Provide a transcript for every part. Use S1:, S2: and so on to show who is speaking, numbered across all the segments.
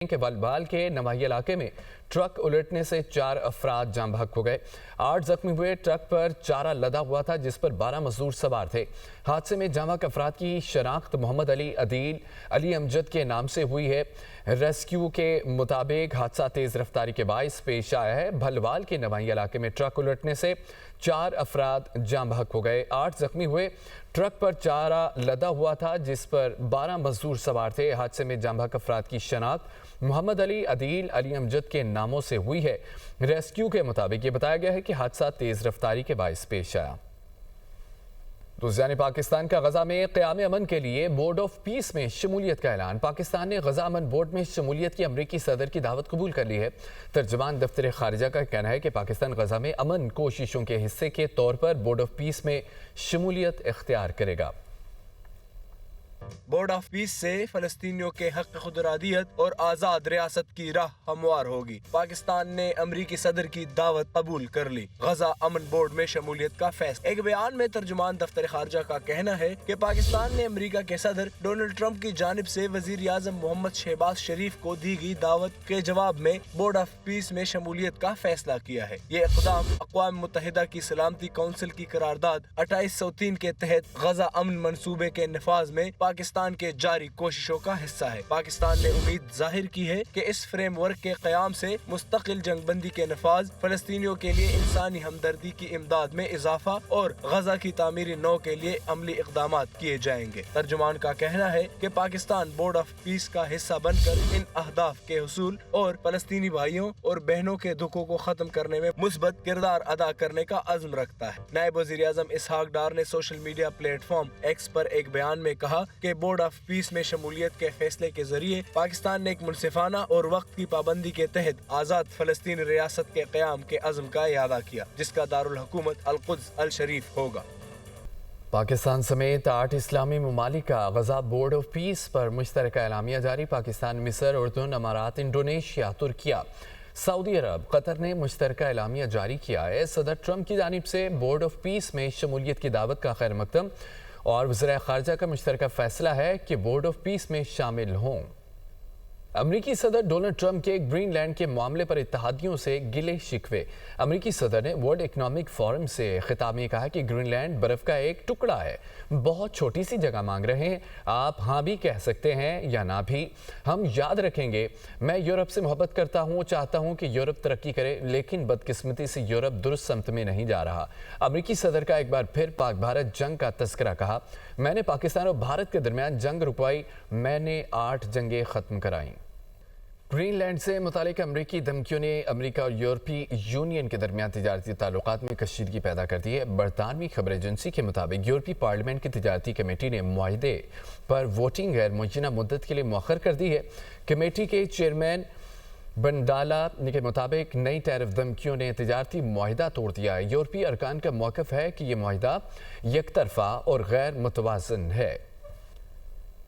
S1: کہ بلبال کے نواحی علاقے میں ٹرک الٹنے سے 4 افراد جاں بحق ہو گئے۔ 8 زخمی ہوئے۔ ٹرک پر چارہ لدا ہوا تھا جس پر 12 مزدور سوار تھے۔ حادثے میں جاں بحق افراد کی شناخت محمد علی عدیل علی امجد کے نام سے ہوئی ہے۔ ریسکیو کے مطابق حادثہ تیز رفتاری کے باعث پیش آیا ہے۔ بھلوال کے نواحی علاقے میں ٹرک الٹنے سے 4 افراد جاں بحق ہو گئے، 8 زخمی ہوئے۔ ٹرک پر چارہ لدا ہوا تھا جس پر 12 مزدور سوار تھے۔ حادثے میں جاں بحق افراد کی شناخت محمد علی عدیل علی امجد کے ناموں سے ہوئی ہے۔ ریسکیو کے مطابق یہ بتایا گیا ہے کہ حادثہ تیز رفتاری کے باعث پیش آیا۔ دوسری جانب پاکستان کا غزہ میں قیام امن کے لیے بورڈ آف پیس میں شمولیت کا اعلان۔ پاکستان نے غزہ امن بورڈ میں شمولیت کی امریکی صدر کی دعوت قبول کر لی ہے۔ ترجمان دفتر خارجہ کا کہنا ہے کہ پاکستان غزہ میں امن کوششوں کے حصے کے طور پر بورڈ آف پیس میں شمولیت اختیار کرے گا۔
S2: بورڈ آف پیس سے فلسطینیوں کے حق خود ارادیت اور آزاد ریاست کی راہ ہموار ہوگی۔ پاکستان نے امریکی صدر کی دعوت قبول کر لی۔ غزہ امن بورڈ میں شمولیت کا فیصلہ۔ ایک بیان میں ترجمان دفتر خارجہ کا کہنا ہے کہ پاکستان نے امریکہ کے صدر ڈونلڈ ٹرمپ کی جانب سے وزیر اعظم محمد شہباز شریف کو دی گئی دعوت کے جواب میں بورڈ آف پیس میں شمولیت کا فیصلہ کیا ہے۔ یہ اقدام اقوام متحدہ کی سلامتی کونسل کی قرارداد 2803 کے تحت غزہ امن منصوبے کے نفاذ میں پاکستان کے جاری کوششوں کا حصہ ہے۔ پاکستان نے امید ظاہر کی ہے کہ اس فریم ورک کے قیام سے مستقل جنگ بندی کے نفاذ، فلسطینیوں کے لیے انسانی ہمدردی کی امداد میں اضافہ اور غزہ کی تعمیری نو کے لیے عملی اقدامات کیے جائیں گے۔ ترجمان کا کہنا ہے کہ پاکستان بورڈ آف پیس کا حصہ بن کر ان اہداف کے حصول اور فلسطینی بھائیوں اور بہنوں کے دکھوں کو ختم کرنے میں مثبت کردار ادا کرنے کا عزم رکھتا ہے۔ نائب وزیر اعظم اسحاق ڈار نے social media platform X پر ایک بیان میں کہا کہ بورڈ آف پیس میں شمولیت کے فیصلے کے ذریعے پاکستان نے ایک منصفانہ اور وقت کی پابندی کے تحت آزاد فلسطین ریاست کے قیام کے عزم کا اعادہ کیا، جس کا دارالحکومت القدس الشریف ہوگا۔
S1: پاکستان سمیت 8 اسلامی ممالک کا غزہ بورڈ آف پیس پر مشترکہ اعلامیہ جاری۔ پاکستان، مصر، اردن، امارات، انڈونیشیا، ترکیہ، سعودی عرب، قطر نے مشترکہ اعلامیہ جاری کیا ہے۔ صدر ٹرمپ کی جانب سے بورڈ آف پیس میں شمولیت کی دعوت کا خیر مقدم اور وزراء خارجہ کا مشترکہ فیصلہ ہے کہ بورڈ آف پیس میں شامل ہوں۔ امریکی صدر ڈونلڈ ٹرمپ کے گرین لینڈ کے معاملے پر اتحادیوں سے گلے شکوے۔ امریکی صدر نے ورلڈ اکنامک فورم سے خطاب میں کہا کہ گرین لینڈ برف کا ایک ٹکڑا ہے، بہت چھوٹی سی جگہ مانگ رہے ہیں، آپ ہاں بھی کہہ سکتے ہیں یا نہ بھی، ہم یاد رکھیں گے۔ میں یورپ سے محبت کرتا ہوں، چاہتا ہوں کہ یورپ ترقی کرے، لیکن بدقسمتی سے یورپ درست سمت میں نہیں جا رہا۔ امریکی صدر کا ایک بار پھر پاک بھارت جنگ کا تذکرہ کہا، میں نے پاکستان اور بھارت کے درمیان جنگ رکوائی، میں نے 8 جنگیں ختم کرائیں۔ گرین لینڈ سے متعلق امریکی دھمکیوں نے امریکہ اور یورپی یونین کے درمیان تجارتی تعلقات میں کشیدگی پیدا کر دی ہے۔ برطانوی خبر ایجنسی کے مطابق یورپی پارلیمنٹ کی تجارتی کمیٹی نے معاہدے پر ووٹنگ غیر معینہ مدت کے لیے مؤخر کر دی ہے۔ کمیٹی کے چیئرمین بنڈالا کے مطابق نئی ٹیرف دھمکیوں نے تجارتی معاہدہ توڑ دیا ہے۔ یورپی ارکان کا موقف ہے کہ یہ معاہدہ یک طرفہ اور غیر متوازن ہے۔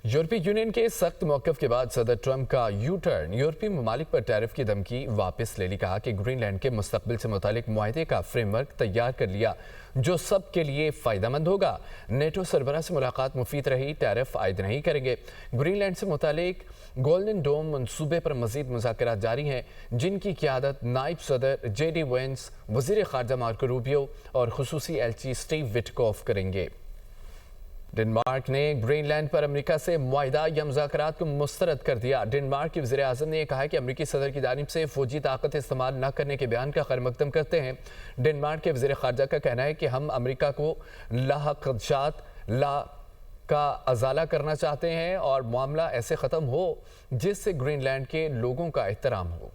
S1: یورپی یونین کے سخت موقف کے بعد صدر ٹرمپ کا یو ٹرن، یورپی ممالک پر ٹیرف کی دھمکی واپس لے لی۔ کہا کہ گرین لینڈ کے مستقبل سے متعلق معاہدے کا فریم ورک تیار کر لیا جو سب کے لیے فائدہ مند ہوگا۔ نیٹو سربراہ سے ملاقات مفید رہی، ٹیرف عائد نہیں کریں گے۔ گرین لینڈ سے متعلق گولڈن ڈوم منصوبے پر مزید مذاکرات جاری ہیں، جن کی قیادت نائب صدر جے ڈی وینس، وزیر خارجہ مارکو روبیو اور خصوصی ایلچی سٹیو وٹکوف کریں گے۔ ڈنمارک نے گرین لینڈ پر امریکہ سے معاہدہ یا مذاکرات کو مسترد کر دیا۔ ڈنمارک کے وزیر اعظم نے کہا کہ امریکی صدر کی جانب سے فوجی طاقت استعمال نہ کرنے کے بیان کا خیر مقدم کرتے ہیں۔ ڈنمارک کے وزیر خارجہ کا کہنا ہے کہ ہم امریکہ کو لاحق خدشات کا ازالہ کرنا چاہتے ہیں اور معاملہ ایسے ختم ہو جس سے گرین لینڈ کے لوگوں کا احترام ہو۔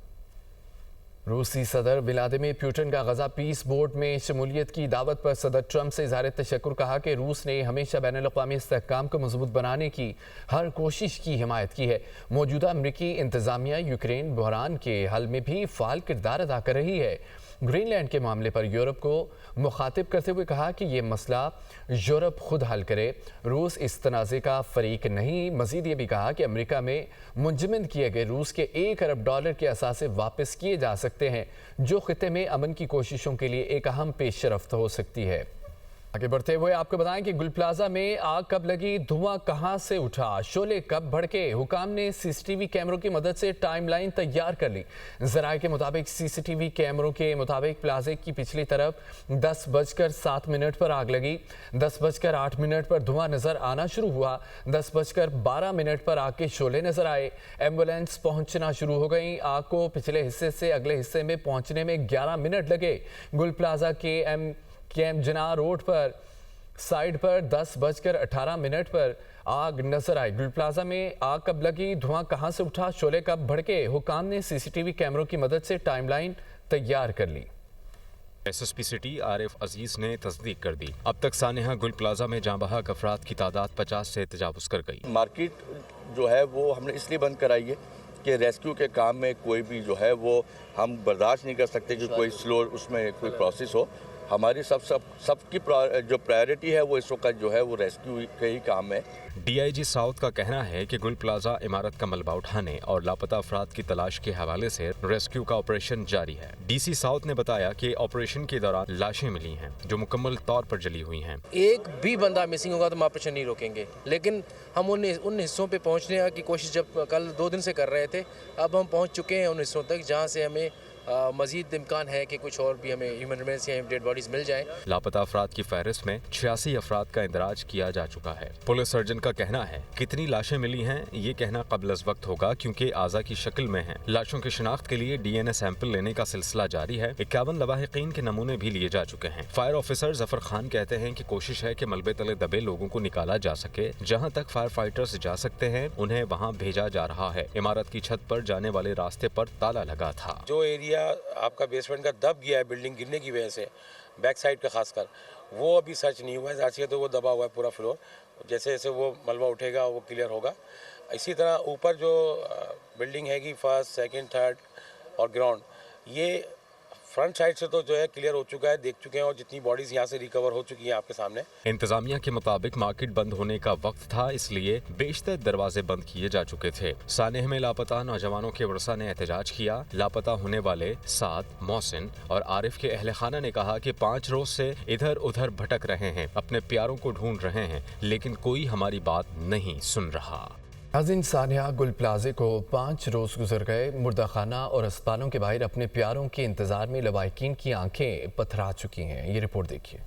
S1: روسی صدر ولادیمیر پوٹن کا غزہ پیس بورڈ میں شمولیت کی دعوت پر صدر ٹرمپ سے اظہار تشکر۔ کہا کہ روس نے ہمیشہ بین الاقوامی استحکام کو مضبوط بنانے کی ہر کوشش کی حمایت کی ہے۔ موجودہ امریکی انتظامیہ یوکرین بحران کے حل میں بھی فعال کردار ادا کر رہی ہے۔ گرین لینڈ کے معاملے پر یورپ کو مخاطب کرتے ہوئے کہا کہ یہ مسئلہ یورپ خود حل کرے، روس اس تنازع کا فریق نہیں۔ مزید یہ بھی کہا کہ امریکہ میں منجمد کیے گئے روس کے $1 ارب کے اثاثے واپس کیے جا سکتے ہیں، جو خطے میں امن کی کوششوں کے لیے ایک اہم پیش رفت ہو سکتی ہے۔ आगे बढ़ते हुए आपको बताएं कि गुल प्लाजा में आग कब लगी, धुआं कहां से उठा, शोले कब भड़के। हुकाम ने सीसीटीवी कैमरों की मदद से टाइमलाइन तैयार कर ली। जराये के मुताबिक सीसीटीवी कैमरों के मुताबिक प्लाजे की पिछली तरफ 10:07 पर आग लगी। 10:08 पर धुआं नजर आना शुरू हुआ। 10:12 पर आग के शोले नजर आए। एम्बुलेंस पहुंचना शुरू हो गई। आग को पिछले हिस्से से अगले हिस्से में पहुंचने में 11 मिनट लगे। गुल प्लाजा के एम जना रोड पर साइड पर 10:18 पर आग नजर आई। गुल प्लाजा में आग कब लगी, धुआं कहां से उठा, शोले कब भड़के। हुकाम ने सीसीटीवी कैमरों की मदद से टाइमलाइन तैयार कर ली।
S3: एसएसपी सिटी आरिफ अजीज ने तस्दीक कर दी। अब तक सानेहा गुल प्लाजा में जाँ बहक अफराद की तादाद 50 से तजावुज़ कर गई।
S4: मार्केट जो है वो हमने इसलिए बंद कराई है कि रेस्क्यू के काम में कोई भी जो है वो हम बर्दाश्त नहीं कर सकते कि कोई स्लो उसमें कोई प्रोसेस हो। हमारी सबकी जो प्रायोरिटी है वो इस वक्त जो है वो रेस्क्यू के ही काम है।
S3: डीआईजी साउथ का कहना है कि गुल प्लाजा इमारत का मलबा उठाने और लापता अफराद की तलाश के हवाले से रेस्क्यू का ऑपरेशन जारी है। डीसी साउथ ने बताया कि ऑपरेशन के दौरान लाशें मिली हैं जो मुकम्मल तौर पर जली हुई हैं।
S5: एक भी बंदा मिसिंग होगा तो हम ऑपरेशन नहीं रोकेंगे, लेकिन हम उन हिस्सों पे पहुंचने की कोशिश जब कल 2 दिन से कर रहे थे, अब हम पहुंच चुके हैं उन हिस्सों तक जहां से हमें मजीद इम्कान है कि कुछ और भी हमें ह्यूमन रिमेन्स या डेड बॉडीज मिल जाएं।
S3: लापता अफराद की फहरिस्त में 86 अफराद का इंदराज किया जा चुका है। पुलिस सर्जन का कहना है कितनी लाशें मिली हैं ये कहना कबल अज़ वक्त होगा क्योंकि आज़ा की शक्ल में हैं। लाशों की शिनाख्त के लिए डीएनए सैंपल लेने का सिलसिला जारी है। 51 लवाहिकीन के नमूने भी लिए जा चुके हैं। फायर ऑफिसर जफर खान कहते हैं कि कोशिश है कि मलबे तले दबे लोगों को निकाला जा सके। जहाँ तक फायर फाइटर्स जा सकते हैं उन्हें वहाँ भेजा जा रहा है। इमारत की छत पर जाने वाले रास्ते पर ताला लगा था।
S6: जो एरिया आपका बेसमेंट का दब गया है बिल्डिंग गिरने की वजह से, बैक साइड का खासकर, वो अभी सर्च नहीं हुआ है। ज़ाहिर तो वो दबा हुआ है पूरा फ्लोर। जैसे जैसे वो मलबा उठेगा वो क्लियर होगा। इसी तरह ऊपर जो बिल्डिंग हैगी फर्स्ट, सेकंड, थर्ड और ग्राउंड, ये फ्रंट साइड से तो जो है क्लियर हो चुका है, देख चुके हैं, और जितनी बॉडीज यहाँ से रिकवर हो चुकी हैं आपके सामने।
S3: इंतजामिया के मुताबिक मार्केट बंद होने का वक्त था, इसलिए बेशतर दरवाजे बंद किए जा चुके थे। सानेह में लापता नौजवानों के वर्सा ने एहतजाज किया। लापता होने वाले साद, मोहसिन और आरिफ के अहले खाना ने कहा कि 5 रोज से इधर उधर भटक रहे हैं, अपने प्यारों को ढूंढ रहे हैं, लेकिन कोई हमारी बात नहीं सुन रहा।
S1: नाज़रीन, सानिया गुल प्लाजे को 5 रोज गुजर गए। मुर्दा खाना और अस्पतालों के बाहर अपने प्यारों के इंतजार में लवाहिकीन की आंखें पथरा चुकी हैं। ये रिपोर्ट देखिए।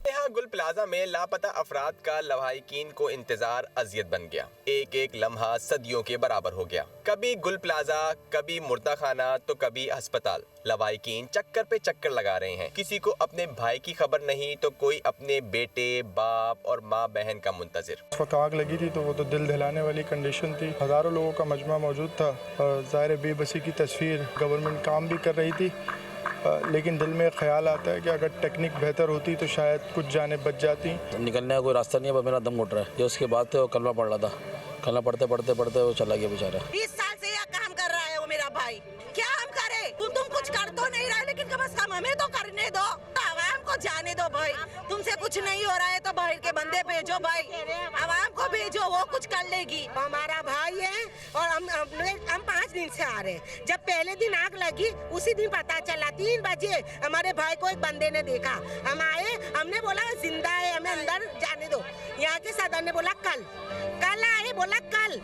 S7: यहाँ गुल प्लाजा में लापता अफराद का लवाहिकीन को इंतजार अजियत बन गया। एक एक लम्हा सदियों के बराबर हो गया। कभी गुल प्लाजा, कभी मुर्दा खाना, तो कभी अस्पताल। लवाहिकीन चक्कर पे चक्कर लगा रहे हैं। किसी को अपने भाई की खबर नहीं तो कोई अपने बेटे, बाप और माँ बहन का मुंतजिर।
S8: उस वक्त आग लगी थी तो वो तो दिल दहलाने वाली कंडीशन थी। हज़ारों लोगों का मजमा मौजूद था और ज़ाहिर बेबसी की तस्वीर। गवर्नमेंट काम भी कर रही थी, लेकिन दिल में ख्याल आता है कि अगर टेक्निक बेहतर होती तो शायद कुछ जानें बच जाती।
S9: निकलने का कोई रास्ता नहीं है, मेरा दम घुट रहा है। ये उसके बाद तो कलमा पढ़ रहा था, कलमा पढ़ते पढ़ते पढ़ते वो चला गया बेचारा।
S10: 20 साल से यह काम कर रहा है वो मेरा भाई। क्या हम करे? तुम कुछ कर तो नहीं रहे, लेकिन कम से कम हमें तो करने दो, आवाम को जाने दो भाई। तुमसे कुछ नहीं हो रहा है तो बाहर के बंदे भेजो भाई, आवाम को भेजो, वो कुछ कर लेगी। हमारा भाई है और हम 5 दिन से आ रहे हैं। जब पहले दिन आग लगी उसी दिन पता चला, 3 बजे हमारे भाई को एक बंदे ने देखा। हम आए, हमने बोला जिंदा है, हमें अंदर जाने दो। यहाँ के सदर ने बोला कल आए, बोला कल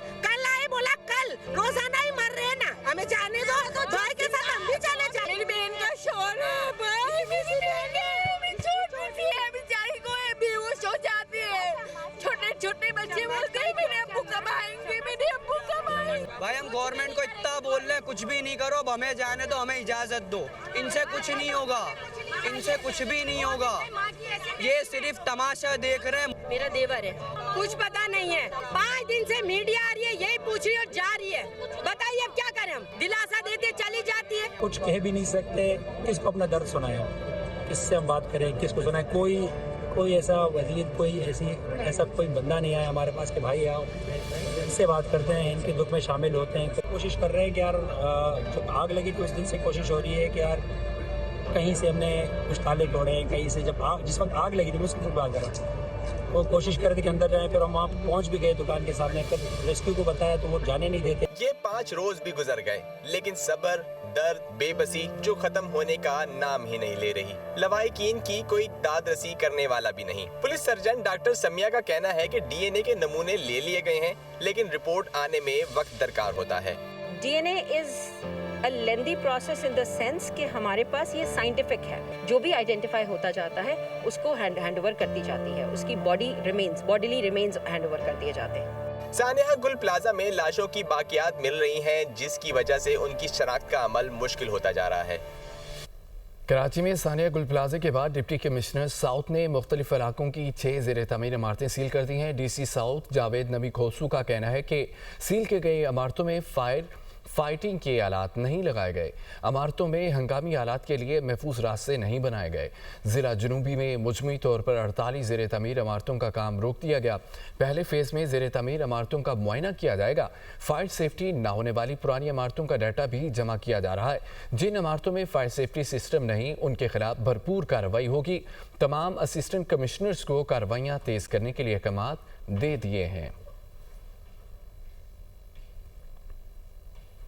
S10: आए, बोला कल। रोजाना ही मर रहे हैं ना, हमें जाने दो। भाई के साथ हम भी चले जाए। मेरी बहन का शोर है भाई, मेरी बहन है बेचारी को बेहोश हो जाती है। छोटे छोटे बच्चे बोलते हैं मेरे अब्बू कब आएंगे, मेरे अब्बू कब आएंगे।
S11: भाई हम गवर्नमेंट को इतना बोल रहे हैं कुछ भी नहीं करो, अब हमें जाने दो, हमें इजाजत दो। इनसे कुछ नहीं होगा, इनसे कुछ भी नहीं होगा, ये सिर्फ तमाशा देख रहे हैं।
S10: मेरा देवर है, कुछ पता नहीं है। 5 दिन से मीडिया आ रही है, यही पूछ रही और जा रही है। बताइए अब क्या करें हम? दिलासा देते चली जाती है।
S12: कुछ कह भी नहीं सकते, किसको अपना दर्द सुनाए, किससे हम बात करें, किसको सुनाए। कोई ऐसा वजीर, कोई ऐसा कोई बंदा नहीं आया हमारे पास कि भाई आओ इनसे बात करते हैं, इनके दुख में शामिल होते हैं। तो कोशिश कर रहे हैं कि यार जब आग लगी तो उस दिन से कोशिश हो रही है कि यार कहीं से हमने कुछ ताले तोड़े, कहीं से जब जिस वक्त आग लगी थी उस वक्त बात करा वो कोशिश कर रहे थे कि अंदर जाएं, फिर हम वहाँ पहुँच भी गए दुकान के सामने, फिर रेस्क्यू को बताया तो वो जाने नहीं देते।
S7: ये 5 रोज भी गुजर गए, लेकिन सब्र, दर्द, बेबसी जो खत्म होने का नाम ही नहीं ले रही। लवाहिकीन की कोई दाद रसी करने वाला भी नहीं। पुलिस सर्जन डॉक्टर समिया का कहना है कि डीएनए के नमूने ले लिए गए हैं, लेकिन रिपोर्ट आने में वक्त दरकार होता है।
S13: DNA is a lengthy process in the sense कि हमारे पास ये साइंटिफिक है, जो भी आइडेंटिफाई होता जाता है उसको हैंड ओवर कर दी जाती है, उसकी बॉडीली रिमेन्स हैंड ओवर कर दिए जाते हैं।
S7: सानिया गुल प्लाजा में लाशों की बाकियात मिल रही हैं, जिसकी वजह से उनकी शनाख्त का अमल मुश्किल होता जा रहा है।
S1: कराची में सानिया गुल प्लाजा के बाद डिप्टी कमिश्नर साउथ ने मुख्तलिफ इलाकों की 6 ज़ेर तमीर इमारतें सील कर दी हैं। DC साउथ जावेद नबी खोसू का कहना है कि सील की गई इमारतों में फाइटिंग के आलात नहीं लगाए गए, इमारतों में हंगामी आलात के लिए महफूज रास्ते नहीं बनाए गए। ज़िला जनूबी में मुजमी तौर पर 48 ज़ेर तमीर इमारतों का काम रोक दिया गया। पहले फेज़ में ज़ेर तमीर इमारतों का मुआयना किया जाएगा। फायर सेफ्टी ना होने वाली पुरानी इमारतों का डाटा भी जमा किया जा रहा है। जिन इमारतों में फायर सेफ्टी सिस्टम नहीं, उनके खिलाफ भरपूर कार्रवाई होगी। तमाम असिस्टेंट कमिश्नर्स को कार्रवाइयाँ तेज़ करने के लिए अहकाम दे दिए हैं।